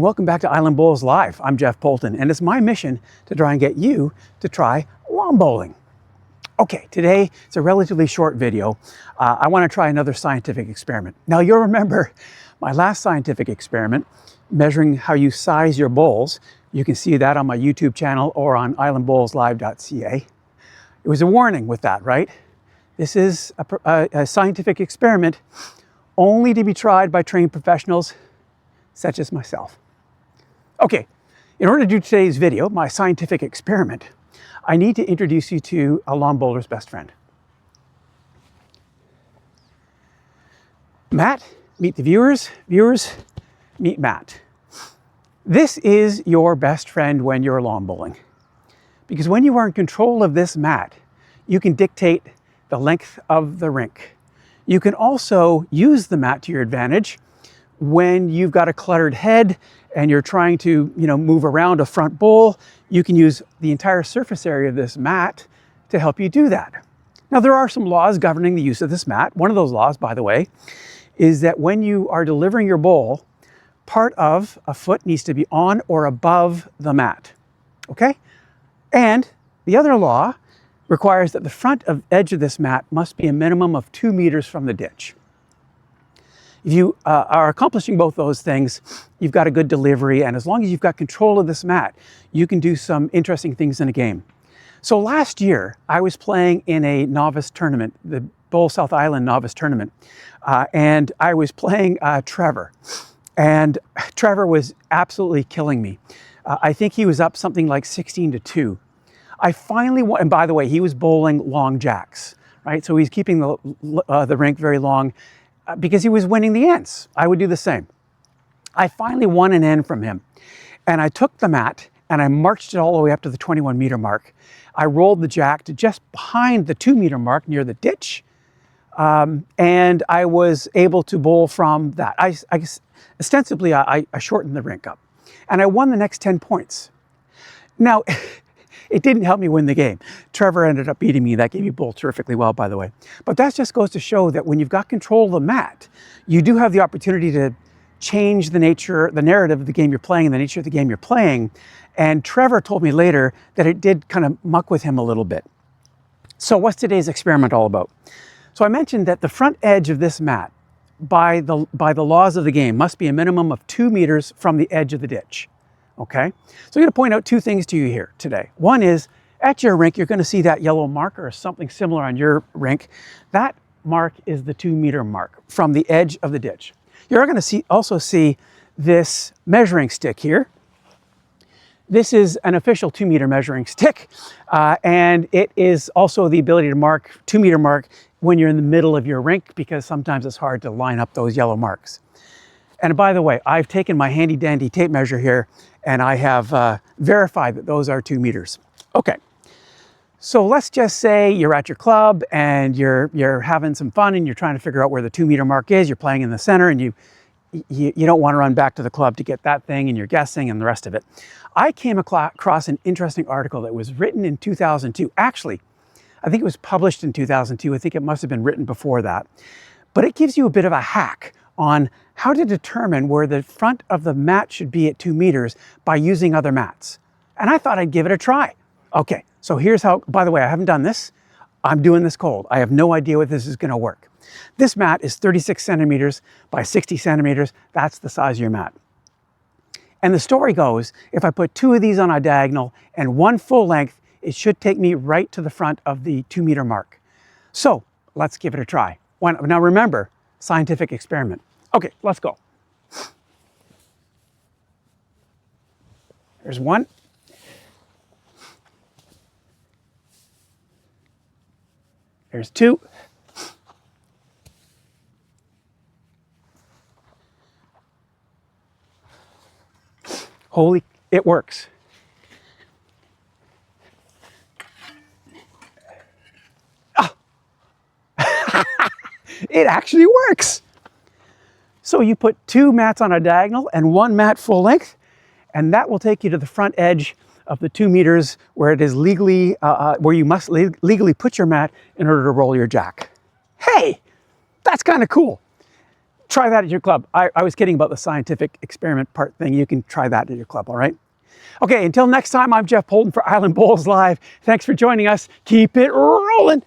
Welcome back to Island Bowls Live. I'm Jeff Poulton, and it's my mission to try and get you to try lawn bowling. Okay, today it's a relatively short video. I want to try another scientific experiment. Now you'll remember my last scientific experiment, measuring how you size your bowls. You can see that on my YouTube channel or on islandbowlslive.ca. It was a warning with that, right? This is a scientific experiment only to be tried by trained professionals such as myself. Okay, in order to do today's video, my scientific experiment, I need to introduce you to a lawn bowler's best friend. Matt, meet the viewers. Viewers, meet Matt. This is your best friend when you're lawn bowling. Because when you are in control of this mat, you can dictate the length of the rink. You can also use the mat to your advantage when you've got a cluttered head and you're trying to, move around a front bowl. You can use the entire surface area of this mat to help you do that. Now, there are some laws governing the use of this mat. One of those laws, by the way, is that when you are delivering your bowl, part of a foot needs to be on or above the mat, okay? And the other law requires that the front edge of this mat must be a minimum of 2 meters from the ditch. If you are accomplishing both those things, you've got a good delivery, and as long as you've got control of this mat, you can do some interesting things in a game. So last year, I was playing in a novice tournament, the Bowl South Island Novice Tournament, and I was playing Trevor. And Trevor was absolutely killing me. I think he was up something like 16-2. I finally won, and by the way, he was bowling long jacks, right? So he's keeping the rink very long, because he was winning the ends. I would do the same. I finally won an end from him. And I took the mat and I marched it all the way up to the 21 meter mark. I rolled the jack to just behind the 2 meter mark near the ditch. And I was able to bowl from that. Ostensibly, I shortened the rink up. And I won the next 10 points. Now, it didn't help me win the game. Trevor ended up beating me. That gave you bowl terrifically well, by the way. But that just goes to show that when you've got control of the mat, you do have the opportunity to change the narrative of the game you're playing and the nature of the game you're playing. And Trevor told me later that it did kind of muck with him a little bit. So what's today's experiment all about? So I mentioned that the front edge of this mat, by the laws of the game, must be a minimum of 2 meters from the edge of the ditch. Okay, so I'm going to point out two things to you here today. One is, at your rink, you're going to see that yellow marker or something similar on your rink. That mark is the 2 meter mark from the edge of the ditch. You're going to also see this measuring stick here. This is an official 2 meter measuring stick, and it is also the ability to mark 2 meter mark when you're in the middle of your rink, because sometimes it's hard to line up those yellow marks. And by the way, I've taken my handy dandy tape measure here and I have verified that those are 2 meters. Okay, so let's just say you're at your club and you're having some fun and you're trying to figure out where the 2 meter mark is. You're playing in the center and you don't want to run back to the club to get that thing, and you're guessing and the rest of it. I came across an interesting article that was written in 2002. Actually, I think it was published in 2002. I think it must have been written before that. But it gives you a bit of a hack on how to determine where the front of the mat should be at 2 meters by using other mats. And I thought I'd give it a try. Okay, so here's how, by the way, I haven't done this. I'm doing this cold. I have no idea what this is going to work. This mat is 36 centimeters by 60 centimeters. That's the size of your mat. And the story goes, if I put 2 of these on a diagonal and 1 full length, it should take me right to the front of the 2 meter mark. So let's give it a try. Now remember, scientific experiment. Okay, let's go. There's 1. There's 2. Holy, it works. Oh. It actually works. So you put 2 mats on a diagonal and 1 mat full length, and that will take you to the front edge of the 2 meters where it is legally, where you must legally put your mat in order to roll your jack. Hey, that's kind of cool. try that at your club. I was kidding about the scientific experiment part thing. You can try that at your club, all right? Okay, until next time, I'm Jeff Poulton for Island Bowls Live. Thanks for joining us. Keep it rolling.